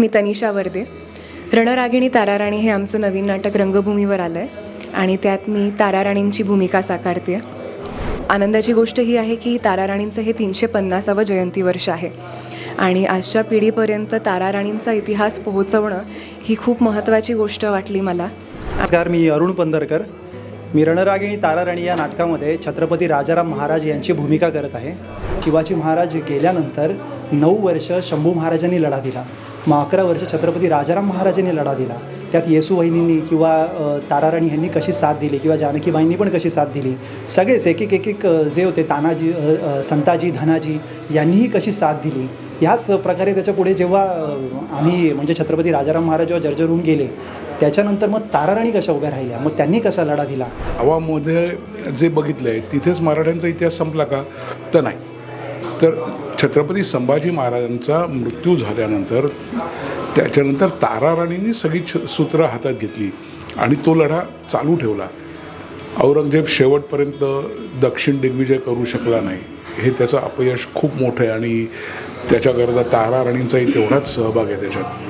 मी तनिषा वर्दे. रणरागिणी ताराराणी हे आमचं नवीन नाटक रंगभूमीवर आलं आहे आणि त्यात मी ताराराणींची भूमिका साकारते आहे. आनंदाची गोष्ट ही आहे की ताराराणींचं हे 350वं जयंती वर्ष आहे आणि आजच्या पिढीपर्यंत ताराराणींचा इतिहास पोहोचवणं ही खूप महत्त्वाची गोष्ट वाटली मला. नमस्कार, मी अरुण पंधरकर. मी रणरागिणी ताराराणी या नाटकामध्ये छत्रपती राजाराम महाराज यांची भूमिका करत आहे. शिवाजी महाराज गेल्यानंतर 9 वर्ष शंभू महाराजांनी लढा दिला, मग 11 वर्ष छत्रपती राजाराम महाराजांनी लढा दिला. त्यात येसूवहिनींनी किंवा ताराराणी यांनी कशी साथ दिली किंवा जानकीबाईंनी पण कशी साथ दिली, सगळेच एक एक जे होते तानाजी, संताजी, धनाजी यांनीही कशी साथ दिली. ह्याच प्रकारे त्याच्या पुढे जेव्हा आम्ही म्हणजे छत्रपती राजाराम महाराज जेव्हा जर्जर होऊन गेले, त्याच्यानंतर मग ताराराणी कशा उभ्या राहिल्या, मग त्यांनी कसा लढा दिला. गावामध्ये जे बघितलं आहे तिथेच मराठ्यांचा इतिहास संपला का? तर नाही. तर छत्रपती संभाजी महाराजांचा मृत्यू झाल्यानंतर त्याच्यानंतर ताराराणींनी सगळी सूत्र हातात घेतली आणि तो लढा चालू ठेवला. औरंगजेब शेवटपर्यंत दक्षिण दिग्विजय करू शकला नाही. हे त्याचं अपयश खूप मोठं आहे आणि त्याच्याकरता ताराराणींचाही तेवढाच सहभाग आहे त्याच्यात.